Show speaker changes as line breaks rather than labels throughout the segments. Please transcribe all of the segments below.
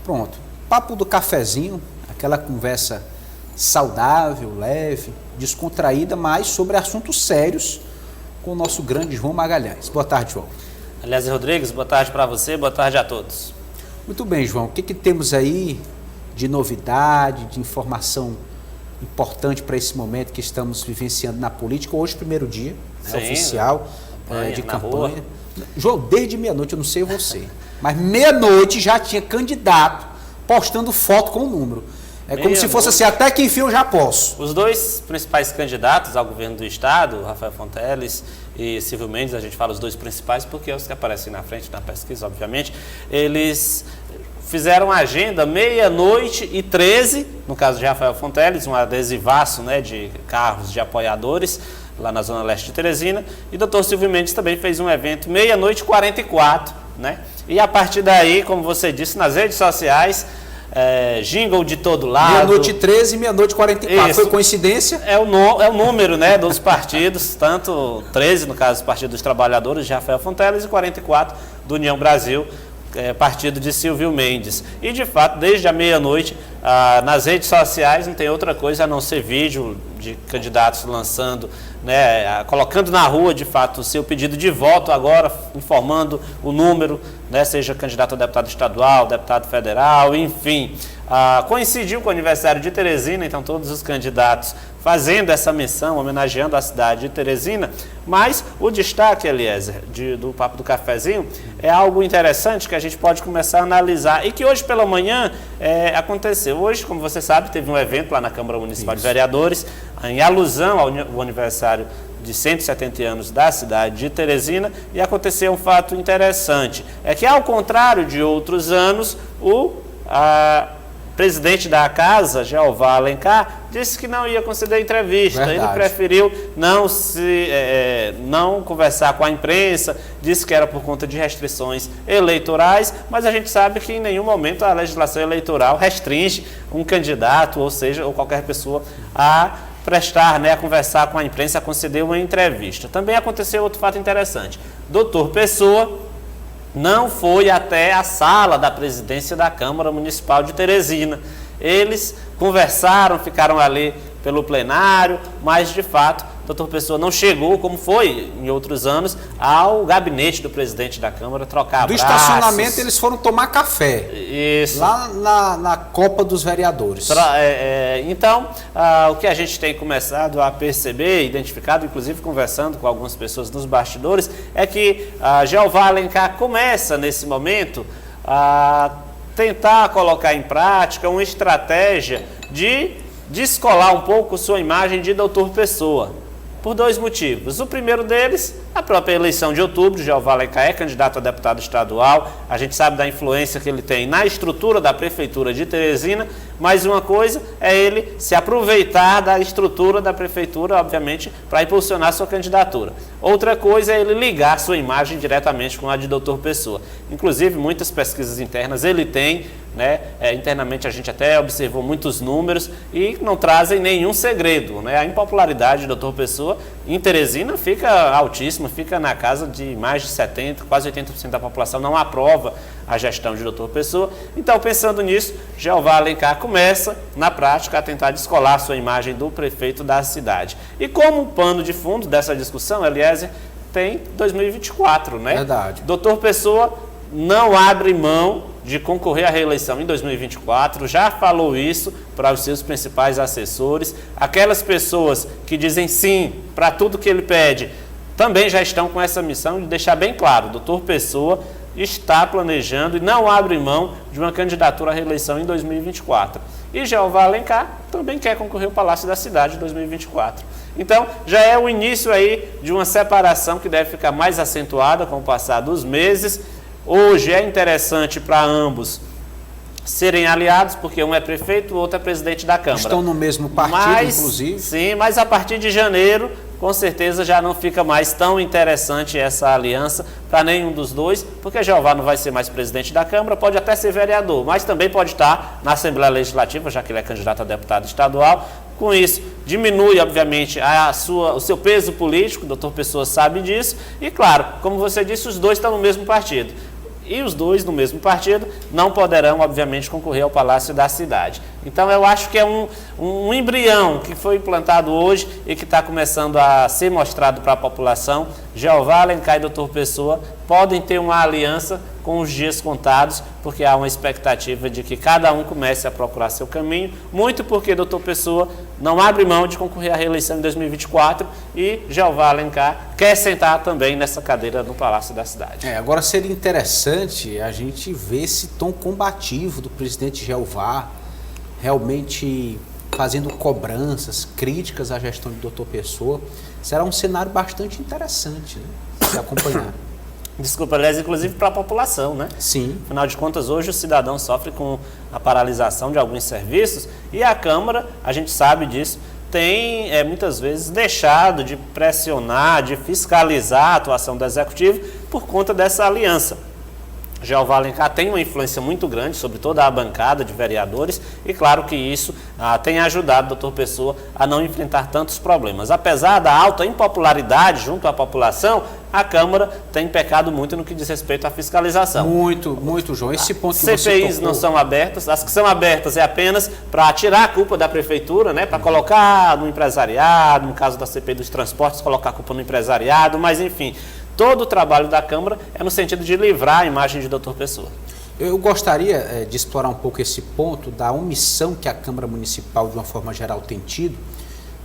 Pronto. Papo do cafezinho, aquela conversa saudável, leve, descontraída, mas sobre assuntos sérios com o nosso grande João Magalhães. Boa tarde, João.
Aliás, Rodrigues, boa tarde para você, boa tarde a todos.
Muito bem, João. O que temos aí de novidade, de informação importante para esse momento que estamos vivenciando na política? Hoje, primeiro dia, oficial de campanha. João, desde meia-noite, eu não sei você, mas meia-noite já tinha candidato postando foto com o número. É como se fosse assim, até que enfim eu já posso.
Os dois principais candidatos ao governo do estado, Rafael Fonteles e Silvio Mendes, a gente fala os dois principais porque é os que aparecem na frente na pesquisa, obviamente, eles fizeram a agenda meia-noite e 13, no caso de Rafael Fonteles, um adesivaço, né, de carros de apoiadores lá na zona leste de Teresina, e o doutor Silvio Mendes também fez um evento meia-noite e 44, né? E a partir daí, como você disse, nas redes sociais, jingle de todo lado.
Meia-noite e 13 e meia-noite e 44.
Isso.
Foi coincidência?
É o número, né, dos partidos, tanto 13, no caso do Partido dos Trabalhadores, de Rafael Fonteles, e 44 do União Brasil, partido de Silvio Mendes. E, de fato, desde a meia-noite, nas redes sociais não tem outra coisa a não ser vídeo de candidatos lançando, né, colocando na rua, de fato, o seu pedido de voto agora, informando o número, né, seja candidato a deputado estadual, deputado federal, enfim. Coincidiu com o aniversário de Teresina, então todos os candidatos fazendo essa menção, homenageando a cidade de Teresina, mas o destaque, Eliezer, do Papo do Cafezinho, é algo interessante que a gente pode começar a analisar e que hoje pela manhã aconteceu. Hoje, como você sabe, teve um evento lá na Câmara Municipal de Vereadores, em alusão ao aniversário de 170 anos da cidade de Teresina, e aconteceu um fato interessante, é que ao contrário de outros anos, o presidente da casa, Jeová Alencar, disse que não ia conceder entrevista. Verdade. Ele preferiu não conversar com a imprensa, disse que era por conta de restrições eleitorais, mas a gente sabe que em nenhum momento a legislação eleitoral restringe um candidato, ou seja, ou qualquer pessoa a prestar, né, a conversar com a imprensa, a conceder uma entrevista. Também aconteceu outro fato interessante. Doutor Pessoa não foi até a sala da presidência da Câmara Municipal de Teresina. Eles conversaram, ficaram ali pelo plenário, mas de fato, o doutor Pessoa não chegou, como foi em outros anos, ao gabinete do presidente da Câmara trocar abraços.
Do estacionamento eles foram tomar café.
Isso.
Lá na Copa dos Vereadores.
Então, o que a gente tem começado a perceber, identificado, inclusive conversando com algumas pessoas nos bastidores, é que Jeová Alencar começa nesse momento a tentar colocar em prática uma estratégia de descolar um pouco sua imagem de doutor Pessoa, por dois motivos. O primeiro deles, a própria eleição de outubro, Jeová Alencar é candidato a deputado estadual, a gente sabe da influência que ele tem na estrutura da prefeitura de Teresina, mas uma coisa é ele se aproveitar da estrutura da prefeitura, obviamente, para impulsionar sua candidatura. Outra coisa é ele ligar sua imagem diretamente com a de doutor Pessoa. Inclusive, muitas pesquisas internas ele tem, né? Internamente a gente até observou muitos números e não trazem nenhum segredo, né? A impopularidade do doutor Pessoa em Teresina fica altíssima, fica na casa de mais de 70%, quase 80% da população não aprova a gestão de doutor Pessoa. Então, pensando nisso, Jeová Alencar começa, na prática, a tentar descolar sua imagem do prefeito da cidade. E como pano de fundo dessa discussão, Eliezer, tem 2024, né?
Verdade.
Doutor Pessoa não abre mão de concorrer à reeleição em 2024, já falou isso para os seus principais assessores. Aquelas pessoas que dizem sim para tudo que ele pede, também já estão com essa missão de deixar bem claro, doutor Pessoa está planejando e não abre mão de uma candidatura à reeleição em 2024. E Jeová Alencar também quer concorrer ao Palácio da Cidade em 2024. Então, já é o início aí de uma separação que deve ficar mais acentuada com o passar dos meses. Hoje é interessante para ambos serem aliados, porque um é prefeito, o outro é presidente da Câmara.
Estão no mesmo partido, inclusive.
Sim, mas a partir de janeiro, com certeza já não fica mais tão interessante essa aliança para nenhum dos dois, porque Jeová não vai ser mais presidente da Câmara, pode até ser vereador, mas também pode estar na Assembleia Legislativa, já que ele é candidato a deputado estadual. Com isso, diminui, obviamente, o seu peso político, o doutor Pessoa sabe disso, e claro, como você disse, os dois estão no mesmo partido. e os dois no mesmo partido não poderão, obviamente, concorrer ao Palácio da Cidade. Então, eu acho que é um embrião que foi implantado hoje e que está começando a ser mostrado para a população. Jeová Alencar e Dr. Pessoa podem ter uma aliança com os dias contados, porque há uma expectativa de que cada um comece a procurar seu caminho, muito porque Dr. Pessoa não abre mão de concorrer à reeleição em 2024 e Jeová Alencar quer sentar também nessa cadeira no Palácio da Cidade.
Agora seria interessante a gente ver esse tom combativo do presidente Jeová, realmente fazendo cobranças, críticas à gestão de Dr. Pessoa. Será um cenário bastante interessante, né, de acompanhar.
Desculpa, aliás, inclusive para a população, né?
Sim.
Afinal de contas, hoje o cidadão sofre com a paralisação de alguns serviços e a Câmara, a gente sabe disso, tem muitas vezes deixado de pressionar, de fiscalizar a atuação do Executivo por conta dessa aliança. Jeová Alencar tem uma influência muito grande sobre toda a bancada de vereadores e claro que isso tem ajudado o Dr. Pessoa a não enfrentar tantos problemas. Apesar da alta impopularidade junto à população, a Câmara tem pecado muito no que diz respeito à fiscalização.
Muito, João. Esse ponto que você
CPIs
tocou...
não são abertas, as que são abertas é apenas para tirar a culpa da Prefeitura, né, para colocar no empresariado, no caso da CPI dos transportes, colocar a culpa no empresariado, mas enfim... Todo o trabalho da Câmara é no sentido de livrar a imagem de Dr. Pessoa.
Eu gostaria de explorar um pouco esse ponto da omissão que a Câmara Municipal, de uma forma geral, tem tido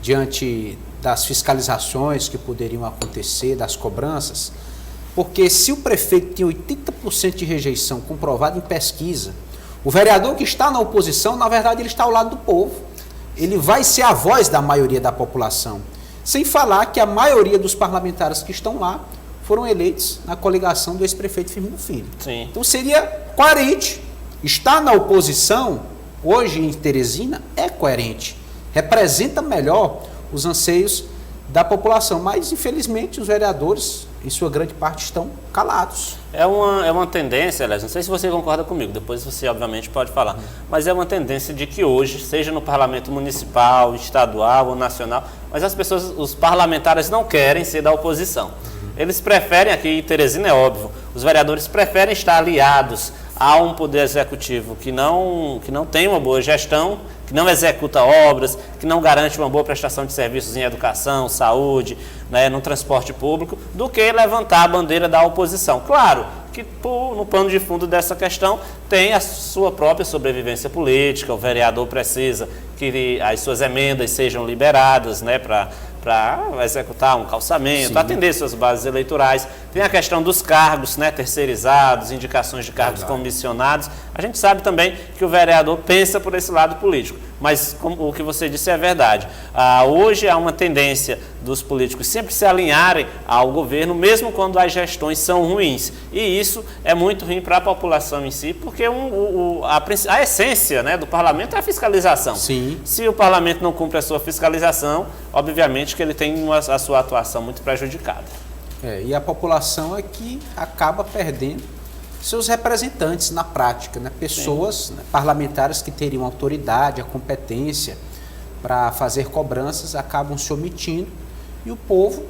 diante das fiscalizações que poderiam acontecer, das cobranças, porque se o prefeito tem 80% de rejeição comprovada em pesquisa, o vereador que está na oposição, na verdade, ele está ao lado do povo. Ele vai ser a voz da maioria da população. Sem falar que a maioria dos parlamentares que estão lá foram eleitos na coligação do ex-prefeito Firmino Filho.
Sim.
Então seria coerente. Estar na oposição, hoje em Teresina, é coerente. Representa melhor os anseios da população. Mas, infelizmente, os vereadores, em sua grande parte, estão calados.
É uma tendência, aliás, não sei se você concorda comigo, depois você obviamente pode falar, mas é uma tendência de que hoje, seja no parlamento municipal, estadual ou nacional, mas as pessoas, os parlamentares não querem ser da oposição. Eles preferem, aqui em Teresina é óbvio, os vereadores preferem estar aliados a um poder executivo que não tem uma boa gestão, que não executa obras, que não garante uma boa prestação de serviços em educação, saúde, né, no transporte público, do que levantar a bandeira da oposição. Claro que no pano de fundo dessa questão tem a sua própria sobrevivência política, o vereador precisa que as suas emendas sejam liberadas, né, para executar um calçamento, atender suas bases eleitorais. Tem a questão dos cargos, né, terceirizados, indicações de cargos comissionados. A gente sabe também que o vereador pensa por esse lado político, mas o que você disse é verdade. Hoje há uma tendência dos políticos sempre se alinharem ao governo, mesmo quando as gestões são ruins. E isso é muito ruim para a população em si, porque a essência, né, do parlamento é a fiscalização.
Sim.
Se o parlamento não cumpre a sua fiscalização, obviamente que ele tem a sua atuação muito prejudicada.
E a população é que acaba perdendo seus representantes na prática, né? Pessoas, né, parlamentares que teriam autoridade, a competência para fazer cobranças, acabam se omitindo e o povo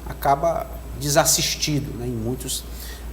acaba desassistido, né, em muitos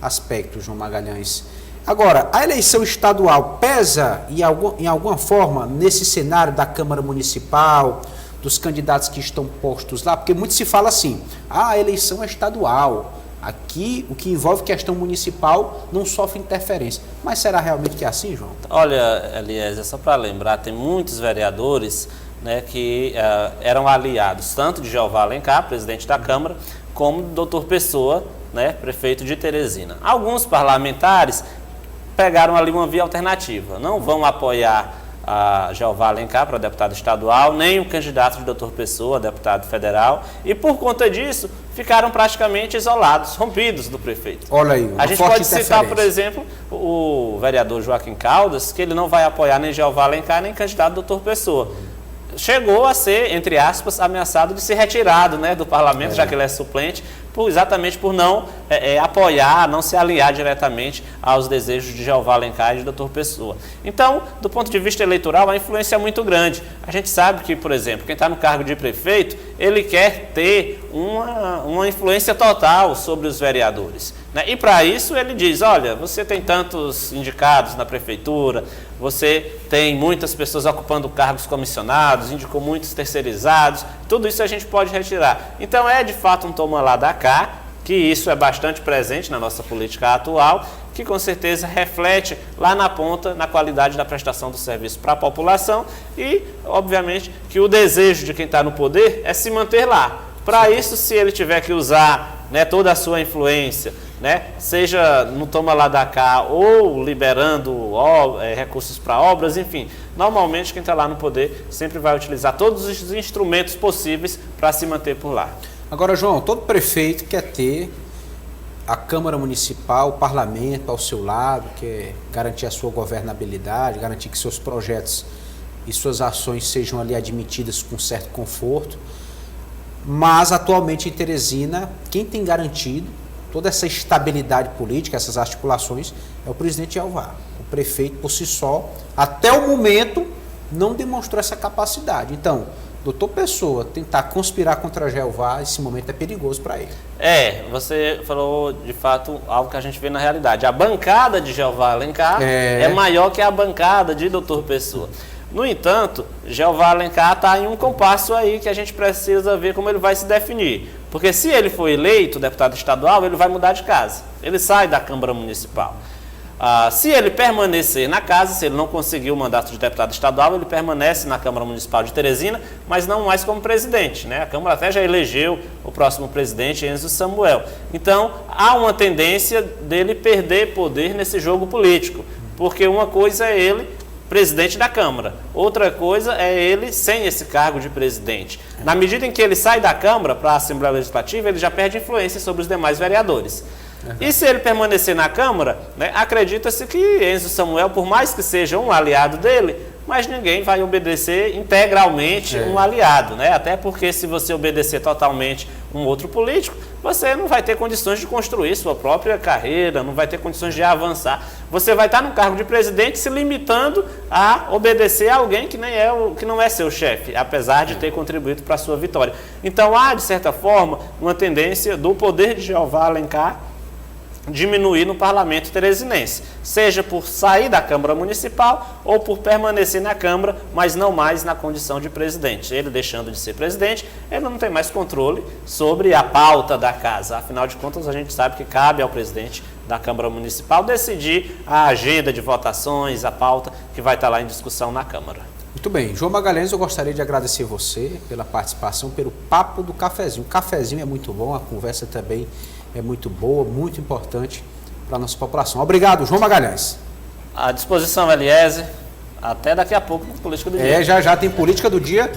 aspectos, João Magalhães. Agora, a eleição estadual pesa em alguma forma nesse cenário da Câmara Municipal, dos candidatos que estão postos lá? Porque muito se fala assim, a eleição é estadual, aqui o que envolve questão municipal não sofre interferência. Mas será realmente que é assim, João?
Olha, Eliezer, só para lembrar, tem muitos vereadores, né, que eram aliados, tanto de Jeová Alencar, presidente da Câmara, como do Dr. Pessoa, né, prefeito de Teresina. Alguns parlamentares pegaram ali uma via alternativa, não vão apoiar a Jeová Alencar para deputado estadual, nem o candidato de Dr. Pessoa, deputado federal, e por conta disso ficaram praticamente isolados, rompidos do prefeito.
Olha aí,
a gente pode citar, por exemplo, o vereador Joaquim Caldas, que ele não vai apoiar nem Jeová Alencar, nem candidato Dr. Pessoa. Chegou a ser, entre aspas, ameaçado de ser retirado, né, do parlamento, já que ele é suplente, exatamente por não apoiar, não se aliar diretamente aos desejos de Jeová Alencar e de Dr. Pessoa. Então, do ponto de vista eleitoral, a influência é muito grande. A gente sabe que, por exemplo, quem está no cargo de prefeito, ele quer ter uma influência total sobre os vereadores, né? E para isso ele diz, olha, você tem tantos indicados na prefeitura, você tem muitas pessoas ocupando cargos comissionados, indicou muitos terceirizados, tudo isso a gente pode retirar. Então é de fato um toma lá da cá, que isso é bastante presente na nossa política atual, que com certeza reflete lá na ponta, na qualidade da prestação do serviço para a população e, obviamente, que o desejo de quem está no poder é se manter lá. Para isso, se ele tiver que usar, né, toda a sua influência, né, seja no toma lá da cá ou liberando recursos para obras, enfim, normalmente quem está lá no poder sempre vai utilizar todos os instrumentos possíveis para se manter por lá.
Agora, João, todo prefeito quer ter a Câmara Municipal, o Parlamento ao seu lado, quer garantir a sua governabilidade, garantir que seus projetos e suas ações sejam ali admitidas com certo conforto. Mas, atualmente, em Teresina, quem tem garantido toda essa estabilidade política, essas articulações, é o presidente Jeová. O prefeito, por si só, até o momento, não demonstrou essa capacidade. Então, doutor Pessoa tentar conspirar contra Jeová, esse momento é perigoso para ele.
Você falou de fato algo que a gente vê na realidade. A bancada de Jeová Alencar é maior que a bancada de doutor Pessoa. No entanto, Jeová Alencar está em um compasso aí que a gente precisa ver como ele vai se definir. Porque se ele for eleito deputado estadual, ele vai mudar de casa. Ele sai da Câmara Municipal. Se ele permanecer na casa, se ele não conseguir o mandato de deputado estadual, ele permanece na Câmara Municipal de Teresina, mas não mais como presidente, né? A Câmara até já elegeu o próximo presidente, Enzo Samuel. Então, há uma tendência dele perder poder nesse jogo político, porque uma coisa é ele presidente da Câmara, outra coisa é ele sem esse cargo de presidente. Na medida em que ele sai da Câmara para a Assembleia Legislativa, ele já perde influência sobre os demais vereadores. E se ele permanecer na Câmara, né, acredita-se que Enzo Samuel, por mais que seja um aliado dele, mas ninguém vai obedecer integralmente um aliado, né? Até porque se você obedecer totalmente um outro político, você não vai ter condições de construir sua própria carreira, não vai ter condições de avançar. Você vai estar no cargo de presidente se limitando a obedecer a alguém que não é seu chefe, apesar de ter contribuído para a sua vitória. Então há, de certa forma, uma tendência do poder de Jeová Alencar diminuir no parlamento teresinense, seja por sair da Câmara Municipal ou por permanecer na Câmara, mas não mais na condição de presidente. Ele deixando de ser presidente, ele não tem mais controle sobre a pauta da casa. Afinal de contas, a gente sabe que cabe ao presidente da Câmara Municipal decidir a agenda de votações, a pauta que vai estar lá em discussão na Câmara.
Muito bem. João Magalhães, eu gostaria de agradecer você pela participação, pelo papo do cafezinho. O cafezinho é muito bom, a conversa também é muito boa, muito importante para a nossa população. Obrigado, João Magalhães.
À disposição, Eliezer. Até daqui a pouco, política do dia.
Já tem política do dia.